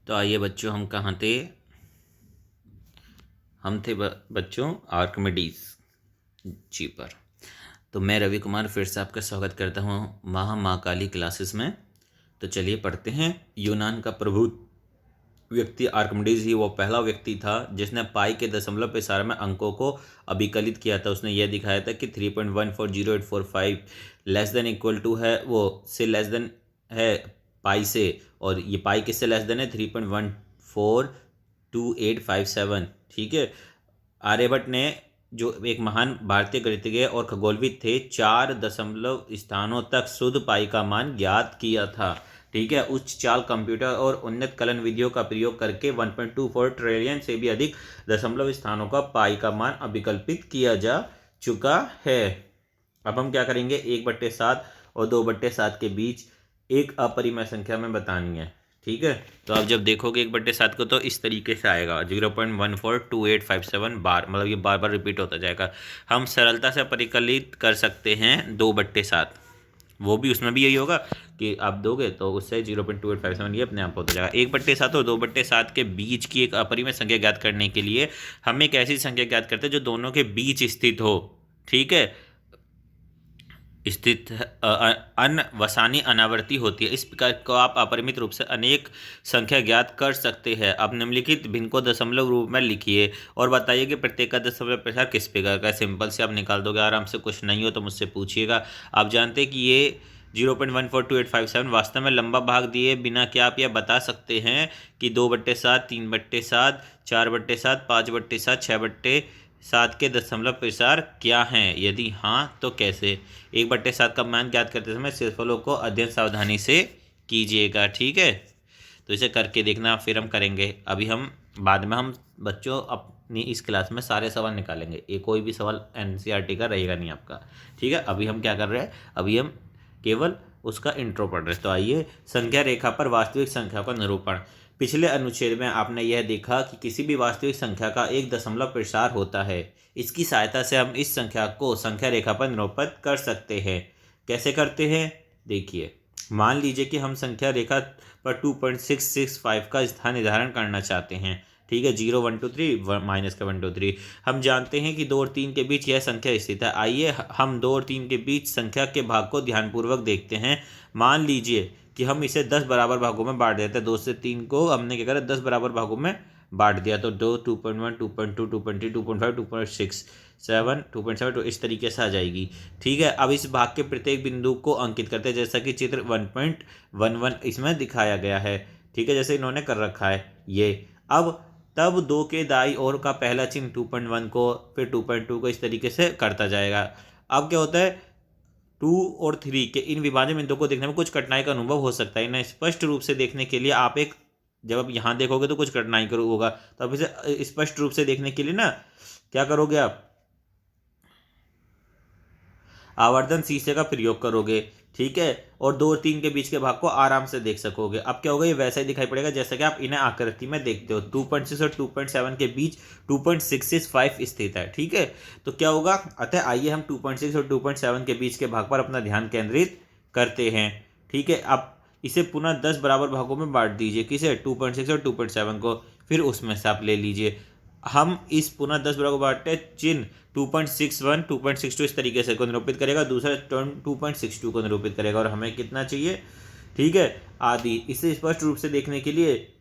तो आइए बच्चों, हम कहाँ थे? हम थे बच्चों आर्किमिडीज जी पर। तो मैं रवि कुमार फिर से आपका स्वागत करता हूँ महाकाली क्लासेस में। तो चलिए पढ़ते हैं। यूनान का प्रभुत व्यक्ति आर्किमिडीज ही वो पहला व्यक्ति था जिसने पाई के दशमलव इशारे में अंकों को अभिकलित किया था। उसने यह दिखाया था कि 3.140845 लेस देन इक्वल टू है वो से लेस देन है पाई से, और ये पाई किससे लेस देन है? 3.142857। ठीक है। आर्यभट्ट ने, जो एक महान भारतीय गणितज्ञ और खगोलविद थे, 4 दशमलव स्थानों तक शुद्ध पाई का मान ज्ञात किया था। ठीक है। उच्च चाल कंप्यूटर और उन्नत कलन विधियों का प्रयोग करके 1.24 ट्रिलियन से भी अधिक दशमलव स्थानों का पाई का मान अभिकल्पित किया जा चुका है। अब हम क्या करेंगे? 1/7 और 2/7 के बीच एक अपरिमेय संख्या में बतानी है। ठीक है। तो आप जब देखोगे 1/7 को तो इस तरीके से आएगा 0.142857 बार, मतलब ये बार बार रिपीट होता जाएगा। हम सरलता से परिकलित कर सकते हैं 2/7, वो भी उसमें भी यही होगा कि आप दोगे तो उससे 0.2857 ये अपने आप होता जाएगा। 1/7 और 2/7 के बीच की एक अपरिमेय संख्या ज्ञात करने के लिए हम एक ऐसी संख्या ज्ञात करते हैं जो दोनों के बीच स्थित हो। ठीक है। स्थित अनवसानी अनावर्ती होती है। इस प्रकार को आप अपरिमित रूप से अनेक संख्या ज्ञात कर सकते हैं। अब निम्नलिखित भिन्न को दशमलव रूप में लिखिए और बताइए कि प्रत्येक का दशमलव प्रसार किस प्रकार का है। सिंपल से आप निकाल दोगे आराम से, कुछ नहीं हो तो मुझसे पूछिएगा। आप जानते हैं कि ये 0.142857 वास्तव में लंबा भाग दिए बिना क्या आप यह बता सकते हैं कि 2/7, 3/7, 4/7, 5/7, 6/7 के दशमलव प्रसार क्या हैं? यदि हाँ तो कैसे? 1/7 का मान ज्ञात करते समय शेषफलों को अध्ययन सावधानी से कीजिएगा। ठीक है। तो इसे करके देखना, फिर हम करेंगे। अभी हम बाद में हम बच्चों अपनी इस क्लास में सारे सवाल निकालेंगे। ये कोई भी सवाल एनसीईआरटी का रहेगा नहीं आपका। ठीक है। अभी हम क्या कर रहे हैं? अभी हम केवल उसका इंट्रो पढ़ रहे हैं। तो आइए, संख्या रेखा पर वास्तविक संख्या का निरूपण। पिछले अनुच्छेद में आपने यह देखा कि किसी भी वास्तविक संख्या का एक दशमलव प्रसार होता है। इसकी सहायता से हम इस संख्या को संख्या रेखा पर निरूपित कर सकते हैं। कैसे करते हैं? देखिए, मान लीजिए कि हम संख्या रेखा पर 2.665 का स्थान निर्धारण करना चाहते हैं। ठीक है। 0, 1, 2, 3 माइनस का 1, 2, 3। हम जानते हैं कि 2 और 3 के बीच यह संख्या स्थित है। आइए हम 2 और 3 के बीच संख्या के भाग को ध्यानपूर्वक देखते हैं। मान लीजिए कि हम इसे 10 बराबर भागों में बांट देते हैं। 2 से 3 को हमने क्या करा? 10 बराबर भागों में बांट दिया। तो 2, 2.1, 2.2, 2.3, 2.5, 2.6, 7, 2.7 तो इस तरीके से आ जाएगी। ठीक है। अब इस भाग के प्रत्येक बिंदु को अंकित करते हैं, जैसा कि चित्र 1.11 इसमें दिखाया गया है। ठीक है। जैसे इन्होंने कर रखा है ये। अब तब 2 के दाई ओर का पहला चिन्ह 2.1 को, फिर 2.2 को इस तरीके से करता जाएगा। अब क्या होता है? 2 और 3 के इन विभाजन बिंदुओं को देखने में कुछ कठिनाई का अनुभव हो सकता है। इन्हें स्पष्ट रूप से देखने के लिए आप जब आप यहाँ देखोगे तो कुछ कठिनाई होगा, तो आप इसे स्पष्ट रूप से देखने के लिए ना क्या करोगे? आप आवर्धन शीशे का प्रयोग करोगे। ठीक है। और 2 और 3 के बीच के भाग को आराम से देख सकोगे। अब क्या होगा? ये वैसा ही दिखाई पड़ेगा जैसा कि आप इन्हें आकृति में देखते हो। 2.6 और 2.7 के बीच 2.665 स्थित है। ठीक है। तो क्या होगा? अतः आइए हम 2.6 और 2.7 के बीच के भाग पर अपना ध्यान केंद्रित करते हैं। ठीक है। अब इसे पुनः 10 बराबर भागों में बांट दीजिए। किसे? 2.6 और 2.7 को। फिर उसमें से आप ले लीजिए। हम इस पुनः 10 बराबर बांटे चिन्ह 2.61, 2.62 इस तरीके से को निरूपित करेगा, दूसरा टर्म 2.62 को निरूपित करेगा, और हमें कितना चाहिए? ठीक है, आदि। इसे स्पष्ट रूप से देखने के लिए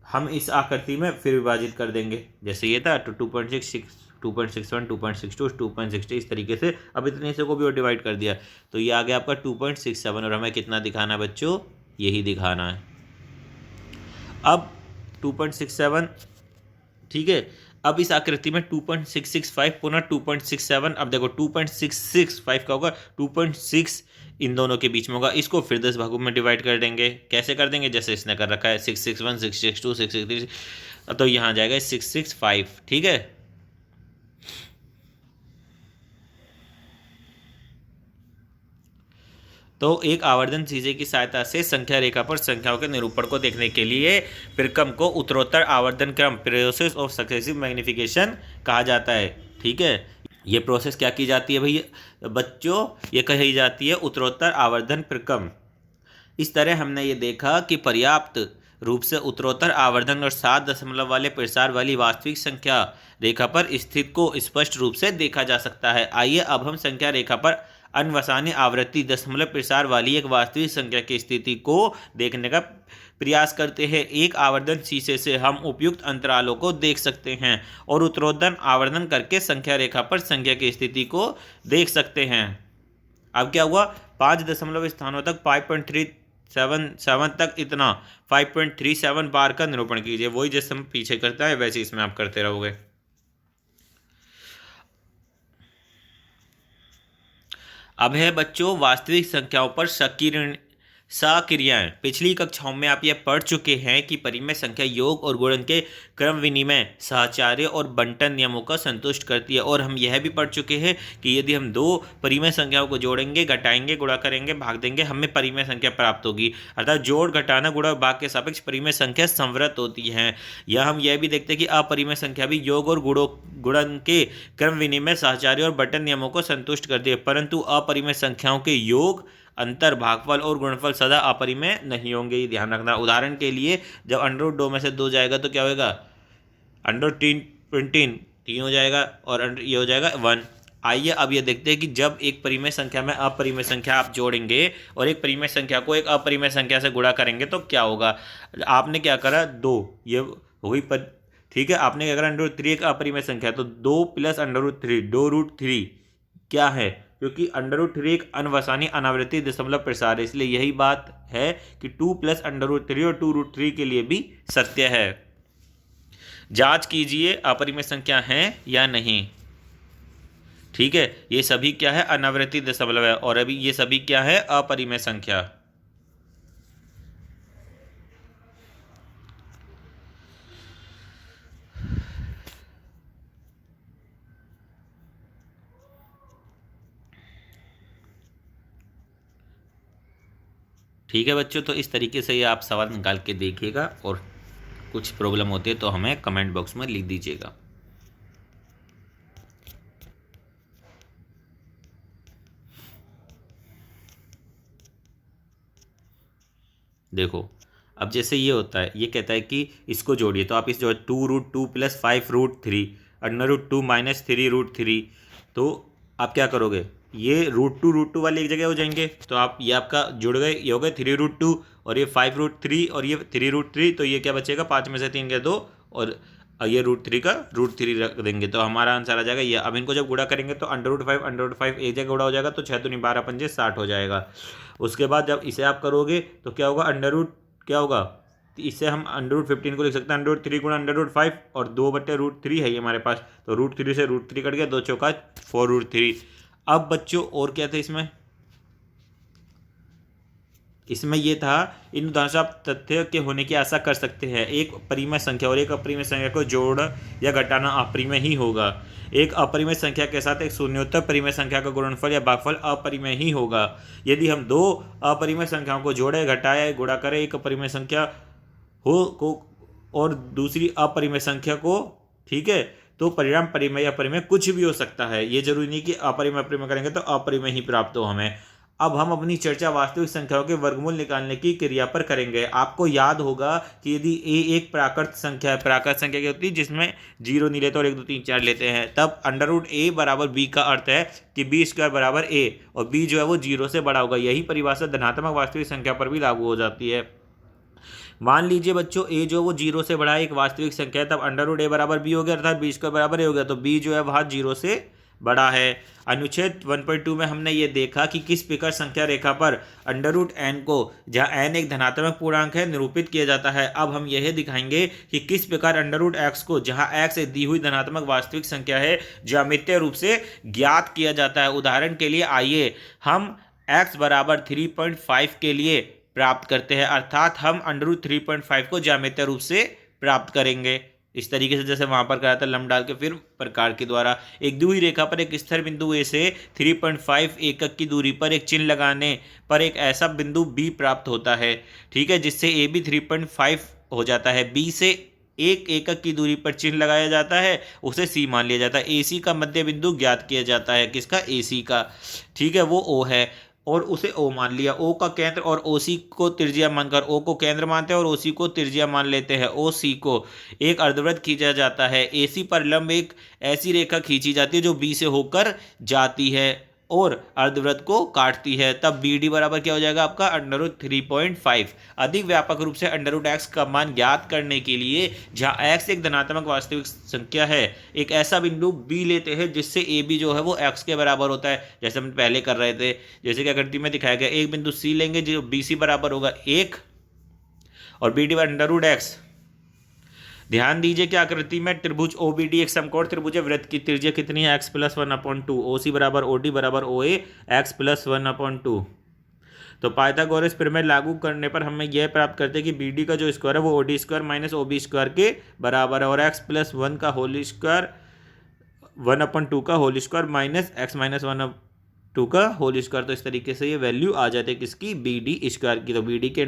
हम इस आकृति में फिर विभाजित कर देंगे। जैसे ये था तो 2.66, 2.61, 2.62, 2.60 इस तरीके से। अब इतने से को भी डिवाइड कर दिया तो ये आ गया आपका 2.67, और हमें कितना दिखाना है बच्चों? यही दिखाना है। अब 2.67, ठीक है। अब इस आकृति में 2.665 पुनः 2.67। अब देखो 2.665 का होगा 2.6 इन दोनों के बीच में होगा। इसको फिर 10 भागों में डिवाइड कर देंगे। कैसे कर देंगे? जैसे इसने कर रखा है 661, 662, 663, तो यहाँ जाएगा 665। ठीक है। तो एक आवर्धन शीशे की सहायता से संख्या रेखा पर संख्याओं के निरूपण को देखने के लिए प्रक्रम को उत्तरोत्तर आवर्धन क्रम, प्रोसेस ऑफ सक्सेसिव मैग्निफिकेशन कहा जाता है। ठीक है। ये प्रोसेस क्या की जाती है भैया बच्चों? ये कही जाती है उत्तरोत्तर आवर्धन प्रक्रम। इस तरह हमने ये देखा कि पर्याप्त रूप से उत्तरोत्तर आवर्धन और 7 दशमलव वाले प्रसार वाली वास्तविक संख्या रेखा पर स्थित को स्पष्ट रूप से देखा जा सकता है। आइए अब हम संख्या रेखा पर अनवसानी आवृत्ति दशमलव प्रसार वाली एक वास्तविक संख्या की स्थिति को देखने का प्रयास करते हैं। एक आवर्धन शीशे से हम उपयुक्त अंतरालों को देख सकते हैं और उत्तरोत्तर आवर्धन करके संख्या रेखा पर संख्या की स्थिति को देख सकते हैं। अब क्या हुआ, 5 दशमलव स्थानों तक 5.377 तक इतना 5.37 बार का निरूपण कीजिए। वही जैसे हम पीछे करता है वैसे इसमें आप करते रहोगे। अब है बच्चों वास्तविक संख्याओं पर सक्रियाएं। पिछली कक्षाओं में आप यह पढ़ चुके हैं कि परिमेय संख्या योग और गुणन के क्रम विनिमय, साहचर्य और बंटन नियमों का संतुष्ट करती है। और हम यह भी पढ़ चुके हैं कि यदि हम दो परिमेय संख्याओं को जोड़ेंगे, घटाएंगे, गुणा करेंगे, भाग देंगे, हमें परिमेय संख्या प्राप्त होगी। अर्थात जोड़, घटाना, गुणा और भाग के सापेक्ष परिमेय संख्या संवृत होती है। या हम यह भी देखते हैं कि अपरिमेय संख्या भी योग और गुणन के क्रम विनिमय, साहचर्य और बंटन नियमों को संतुष्ट करती है, परंतु अपरिमेय संख्याओं के योग, अंतर, भागफल और गुणनफल सदा अपरिमेय नहीं होंगे। ये ध्यान रखना। उदाहरण के लिए जब √2 में से 2 जाएगा तो क्या होगा, √3 हो जाएगा और ये हो जाएगा 1। आइए अब ये देखते हैं कि जब एक परिमेय संख्या में अपरिमेय संख्या आप जोड़ेंगे और एक परिमेय संख्या को एक अपरिमेय संख्या से गुणा करेंगे तो क्या होगा। आपने क्या करा, 2, ये वही पद, ठीक है। आपने क्या करा, √3 एक अपरिमेय संख्या, तो 2 + √3, 2√3 क्या है, क्योंकि √3 एक अनवसानी अनावृत्ति दशमलव प्रसार है, इसलिए यही बात है कि 2 + √3 और 2√3 के लिए भी सत्य है। जांच कीजिए अपरिमेय संख्या है या नहीं। ठीक है, ये सभी क्या है, अनावृत्ति दशमलव है, और अभी ये सभी क्या है, अपरिमेय संख्या। ठीक है बच्चों, तो इस तरीके से ये आप सवाल निकाल के देखिएगा और कुछ प्रॉब्लम होती है तो हमें कमेंट बॉक्स में लिख दीजिएगा। देखो अब जैसे ये होता है, ये कहता है कि इसको जोड़िए, तो आप इस जो 2√2 + 5√3 √2 - 3√3, तो आप क्या करोगे, ये √2 वाले एक जगह हो जाएंगे, तो आप ये आपका जुड़ गए, ये हो गए 3√2 और ये 5√3 और ये 3√3, तो ये क्या बचेगा, 5 में से 3 गए 2 और ये √3 का √3 रख देंगे, तो हमारा आंसर आ जाएगा ये। अब इनको जब गुणा करेंगे तो √5 एक जगह गुणा हो जाएगा, तो 6 × 12 × 5 = 60 हो जाएगा। उसके बाद जब इसे आप करोगे तो क्या होगा, क्या होगा, इससे हम √15 को लिख सकते हैं √3 × √5 और 2/√3 है ये हमारे पास, तो √3 से √3 कट गया, 2 चौका 4√3। अब बच्चों और क्या था इसमें ये था, इन उदाहरणों से आप तथ्य के होने की आशा कर सकते हैं। एक परिमेय संख्या और एक अपरिमेय संख्या को जोड़ या घटाना अपरिमेय ही होगा। एक अपरिमेय संख्या के साथ एक शून्योत्तर परिमेय संख्या का गुणनफल या भागफल अपरिमेय ही होगा। यदि हम दो अपरिमेय संख्याओं को जोड़े, घटाए, गुणा करें, एक अपरिमेय संख्या को और दूसरी अपरिमेय संख्या को, ठीक है, तो परिणाम परिमेय या अपरिमेय कुछ भी हो सकता है। ये जरूरी नहीं कि अपरिमेय अपरिमेय करेंगे तो अपरिमेय ही प्राप्त हो हमें। अब हम अपनी चर्चा वास्तविक संख्याओं के वर्गमूल निकालने की क्रिया पर करेंगे। आपको याद होगा कि यदि a एक प्राकृत संख्या है, प्राकृत संख्या क्या होती है, जिसमें 0 नहीं लेते और 1 2 3 4 लेते हैं, तब √a = b का अर्थ है कि b² = a और b जो है वो 0 से बड़ा होगा। यही परिभाषा धनात्मक वास्तविक संख्या पर भी लागू हो जाती है। मान लीजिए बच्चों a जो वो 0 से बड़ा है, एक वास्तविक संख्या है, तब √a = b हो गया, अर्थात b² = a हो गया, तो b जो है वहाँ 0 से बड़ा है। अनुच्छेद 1.2 में हमने ये देखा कि किस प्रकार संख्या रेखा पर √n को, जहाँ n एक धनात्मक पूर्णांक है, निरूपित किया जाता है। अब हम यह दिखाएंगे कि किस प्रकार √x को, जहाँ x एक दी हुई धनात्मक वास्तविक संख्या है, ज्यामितीय रूप से ज्ञात किया जाता है। उदाहरण के लिए आइए हम x = 3.5 के लिए प्राप्त करते हैं, अर्थात हम √3.5 को ज्यामितीय रूप से प्राप्त करेंगे इस तरीके से जैसे वहां पर करा था, लंब डाल के फिर प्रकार के द्वारा। एक दी हुई रेखा पर एक स्थिर बिंदु ए से 3.5 एकक की दूरी पर एक चिन्ह लगाने पर एक ऐसा बिंदु B प्राप्त होता है, ठीक है, जिससे ए भी 3.5 हो जाता है। B से 1 एकक की दूरी पर चिन्ह लगाया जाता है, उसे C मान लिया जाता है। AC का मध्य बिंदु ज्ञात किया जाता है, किसका, AC का, ठीक है, वो O है। और उसे ओ मान लिया, ओ का केंद्र और ओ सी को त्रिज्या मानकर, ओ को केंद्र मानते हैं और ओ सी को त्रिज्या मान लेते हैं। ओ सी को एक अर्धवृत्त खींचा जाता है। ए सी पर लंब एक ऐसी रेखा खींची जाती है जो बी से होकर जाती है और अर्धवृत्त को काटती है। तब बी डी बराबर क्या हो जाएगा आपका √3.5। अधिक व्यापक रूप से √x का मान ज्ञात करने के लिए जहां x एक धनात्मक वास्तविक संख्या है, एक ऐसा बिंदु b लेते हैं जिससे ए बी जो है वो x के बराबर होता है, जैसे हम पहले कर रहे थे। जैसे कि आकृति में दिखाया गया, एक बिंदु c लेंगे जो बी सी बराबर होगा 1 और बी डी √x। ध्यान दीजिए कि आकृति में त्रिभुज OBD एक समकोण त्रिभुज है। वृत्त की त्रिज्या कितनी है? x + 1/2। OC बराबर OD बराबर OA x + 1/2। तो पाइथागोरस प्रमेय लागू करने पर हमें यह प्राप्त करते हैं कि BD का जो स्क्वायर है वो OD square minus OB square के बराबर है और x + 1 का होल स्क्वायर 1/2 का होल स्क्वायर माइनस x - 1/2 का होल स्क्वायर। तो इस तरीके से ये वैल्यू आ जाती है किसकी? BD स्क्वायर की। तो BD के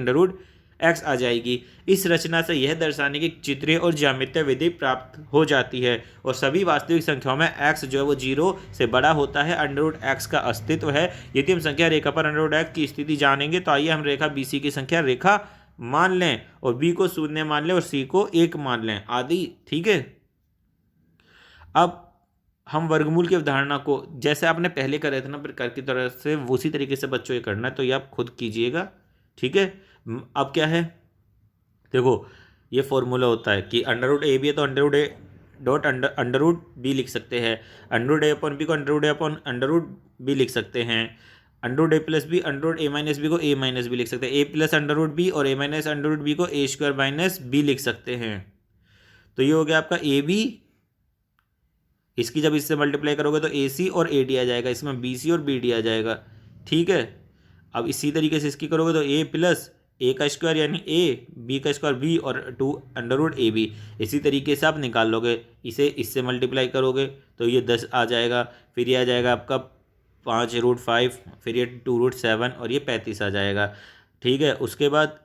√x आ जाएगी। इस रचना से यह दर्शाने की चित्रीय और ज्यामितीय विधि प्राप्त हो जाती है और सभी वास्तविक संख्याओं में x जो है वो 0 से बड़ा होता है। √x का अस्तित्व है। यदि हम संख्या रेखा पर √x की स्थिति जानेंगे तो आइए हम रेखा BC की संख्या रेखा मान लें और B को 0 मान लें और C को 1 मान लें आदि। ठीक है, अब हम वर्गमूल की अवधारणा को जैसे आपने पहले करे थे ना प्रकार की तरह से उसी तरीके से बच्चों ये करना है, तो ये आप खुद कीजिएगा। ठीक है, अब क्या है, देखो ये फॉर्मूला होता है कि √AB है तो √A.√B लिख सकते हैं, √A/B को √A/√B लिख सकते हैं, √A + B √A - B को A - B लिख सकते हैं, A + √B और A - √B को A² - B लिख सकते हैं। तो ये हो गया आपका AB। इसकी जब इससे मल्टीप्लाई करोगे तो AC और AD आ जाएगा, इसमें BC और BD आ जाएगा। ठीक है, अब इसी तरीके से इसकी करोगे तो A + A का स्क्वायर यानी A, B का स्क्वायर B और 2 √AB। इसी तरीके से आप निकाल लोगे, इसे इससे मल्टीप्लाई करोगे तो ये 10 आ जाएगा, फिर ये आ जाएगा आपका 5√5, फिर ये 2√7 और ये 35 आ जाएगा। ठीक है, उसके बाद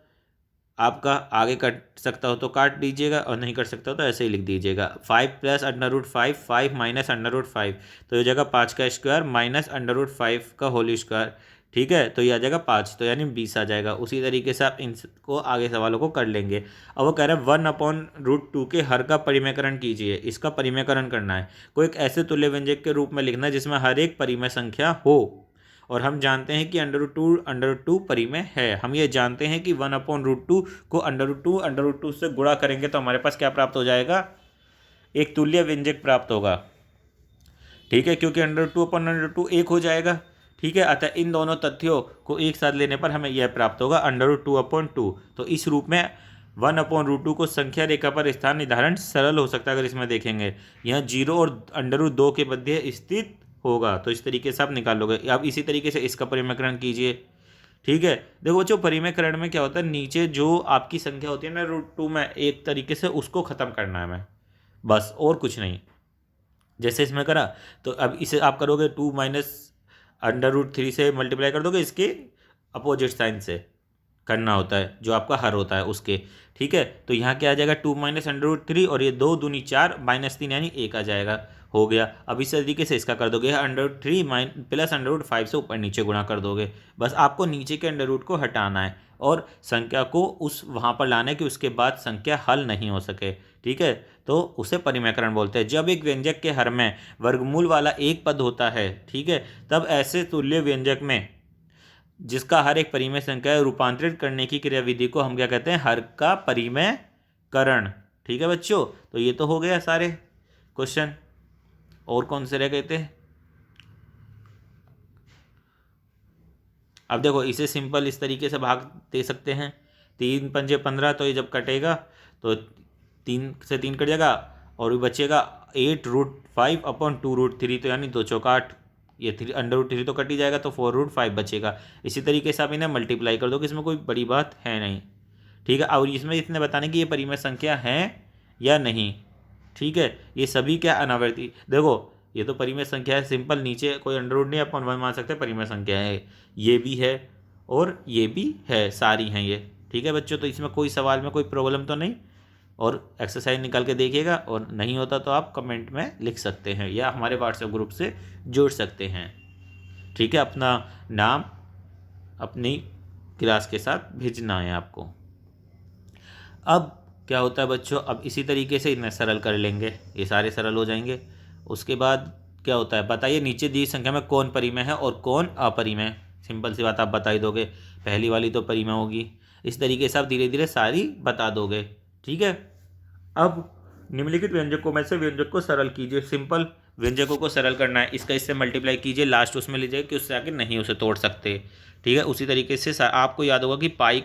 आपका आगे कट सकता हो तो काट दीजिएगा और नहीं कर सकता हो तो ऐसे ही लिख दीजिएगा। 5 + √5, 5 - √5 तो ये जाएगा 5 का स्क्वायर माइनस √5 का होल स्क्वायर। ठीक है, तो ये आ जाएगा 5, तो यानी 20 आ जाएगा। उसी तरीके से आप इनको आगे सवालों को कर लेंगे। अब वो कह रहा है 1/√2 के हर का परिमेयकरण कीजिए। इसका परिमेयकरण करना है, कोई एक ऐसे तुल्य व्यंजक के रूप में लिखना है जिसमें हर एक परिमेय संख्या हो और हम जानते हैं कि √2 परिमेय है। हम ये जानते हैं कि 1/√2 को √2 से गुणा करेंगे तो हमारे पास क्या प्राप्त हो जाएगा? एक तुल्य व्यंजक प्राप्त होगा। ठीक है, क्योंकि √2/√2 1 हो जाएगा। ठीक है, अतः इन दोनों तथ्यों को एक साथ लेने पर हमें यह प्राप्त होगा √2/2। तो इस रूप में 1/√2 को संख्या रेखा पर स्थान निर्धारण सरल हो सकता है। अगर इसमें देखेंगे यहाँ 0 और √2 के मध्य स्थित होगा, तो इस तरीके से आप निकाल लोगे। अब इसी तरीके से इसका परिमेयकरण कीजिए। ठीक है, देखो बच्चों परिमेयकरण में क्या होता है, नीचे जो आपकी संख्या होती है ना √2 में, एक तरीके से उसको ख़त्म करना है हमें, बस और कुछ नहीं। जैसे इसमें करा तो अब इसे आप करोगे 2 - √3 से मल्टीप्लाई कर दोगे, इसके अपोजिट साइन से करना होता है जो आपका हर होता है उसके। ठीक है, तो यहाँ क्या आ जाएगा 2 - √3 और ये 2 दूनी 4 -3 यानी 1 आ जाएगा, हो गया। अब इस तरीके से इसका कर दोगे √3 + √5 से ऊपर नीचे गुणा कर दोगे। बस आपको नीचे के अंडर रूट को हटाना है और संख्या को उस वहाँ पर लाना है कि उसके बाद संख्या हल नहीं हो सके। ठीक है, तो उसे परिमेयकरण बोलते हैं। जब एक व्यंजक के हर में वर्गमूल वाला एक पद होता है, ठीक है, तब ऐसे तुल्य व्यंजक में जिसका हर एक परिमेय संख्या है रूपांतरित करने की क्रियाविधि को हम क्या कहते हैं? हर का परिमेयकरण। ठीक है बच्चों, तो ये तो हो गया सारे क्वेश्चन। और कौन से रह गए थे? अब देखो इसे सिंपल इस तरीके से भाग दे सकते हैं, 3 × 5 = 15, तो ये जब कटेगा तो 3 से 3 कट जाएगा और भी बचेगा 8√5/2√3, तो यानी 2 चौका 8, ये √3 तो कट ही जाएगा तो 4√5 बचेगा। इसी तरीके से आप इन्हें मल्टीप्लाई कर दो कि इसमें कोई बड़ी बात है नहीं। ठीक है, और इसमें इतने बताने कि ये परिमेय संख्या है या नहीं। ठीक है, ये सभी क्या अनावर्ती, देखो ये तो परिमेय संख्या है सिंपल, नीचे कोई अंडर नहीं, अपन 1 मान सकते हैं, परिमेय संख्या है, ये भी है और ये भी है, सारी हैं ये। ठीक है बच्चों, तो इसमें कोई सवाल में कोई प्रॉब्लम तो नहीं, और एक्सरसाइज निकाल के देखिएगा, और नहीं होता तो आप कमेंट में लिख सकते हैं या हमारे व्हाट्सएप ग्रुप से जुड़ सकते हैं। ठीक है, अपना नाम अपनी क्लास के साथ भेजना है आपको। अब क्या होता है बच्चों, अब इसी तरीके से इन्हें सरल कर लेंगे, ये सारे सरल हो जाएंगे। उसके बाद क्या होता है बताइए, नीचे दी संख्या में कौन परिमेय है और कौन अपरिमेय। सिंपल सी बात आप बता ही दोगे, पहली वाली तो परिमेय होगी। इस तरीके से आप धीरे धीरे सारी बता दोगे, ठीक है। अब निम्नलिखित व्यंजकों में से व्यंजक को सरल कीजिए। सिंपल व्यंजकों को सरल करना है, इसका इससे मल्टीप्लाई कीजिए, लास्ट उसमें लीजिए कि उससे आगे नहीं उसे तोड़ सकते, ठीक है। उसी तरीके से आपको याद होगा कि पाई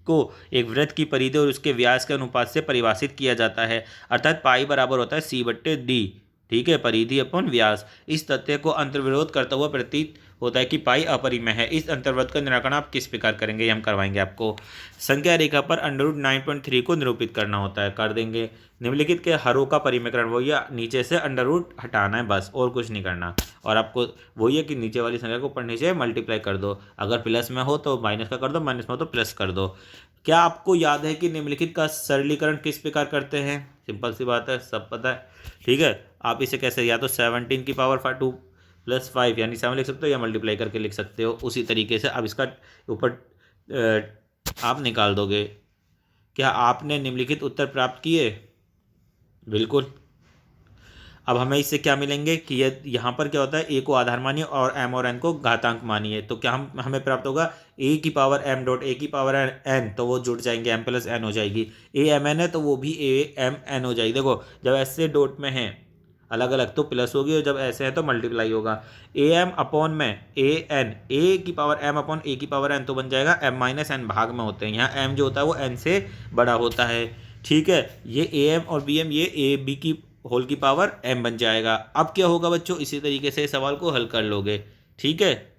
को एक वृत्त की परिधि और उसके व्यास के अनुपात से परिभाषित किया जाता है, अर्थात पाई बराबर होता है C/D, ठीक है, परिधि अपन व्यास। इस तथ्य को अंतर्विरोध करता हुआ प्रतीत होता है कि पाई अपरिमेय है। इस अंतर्वृत्त का निराकरण आप किस प्रकार करेंगे, ये हम करवाएंगे आपको। संख्या रेखा पर √9.3 को निरूपित करना होता है, कर देंगे। निम्नलिखित के हरों का परिमेयकरण, वही है नीचे से √ हटाना है बस, और कुछ नहीं करना। और आपको वही है कि नीचे वाली संख्या को ऊपर नीचे मल्टीप्लाई कर दो, अगर प्लस में हो तो माइनस का कर दो, माइनस में हो तो प्लस कर दो। क्या आपको याद है कि निम्नलिखित का सरलीकरण किस प्रकार करते हैं? सिंपल सी बात है, सब पता है, ठीक है। आप इसे कैसे, या तो 17 की पावर 2 + 5 यानी 7 लिख सकते हो, या मल्टीप्लाई करके लिख सकते हो। उसी तरीके से अब इसका ऊपर आप निकाल दोगे। क्या आपने निम्नलिखित उत्तर प्राप्त किए? बिल्कुल। अब हमें इससे क्या मिलेंगे कि ये यहाँ पर क्या होता है, ए को आधार मानिए और एम और एन को घातांक मानिए, तो क्या हमें प्राप्त होगा a⁴m.a⁴n, तो वो जुड़ जाएंगे, m+n हो जाएगी। a_m_n है तो वो भी a_m_n हो जाएगी। देखो जब ऐसे डॉट में है अलग अलग तो प्लस होगी, और जब ऐसे है तो मल्टीप्लाई होगा। am/n a⁴m/a⁴n तो बन जाएगा m-n, भाग में होते हैं, यहाँ m जो होता है वो n से बड़ा होता है, ठीक है। ये am और bm ये a⁴m बन जाएगा। अब क्या होगा बच्चों, इसी तरीके से सवाल को हल कर लोगे, ठीक है।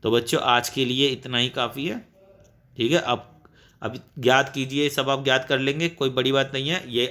तो बच्चों आज के लिए इतना ही काफ़ी है, ठीक है। अब ज्ञात कीजिए, सब आप ज्ञात कर लेंगे, कोई बड़ी बात नहीं है ये।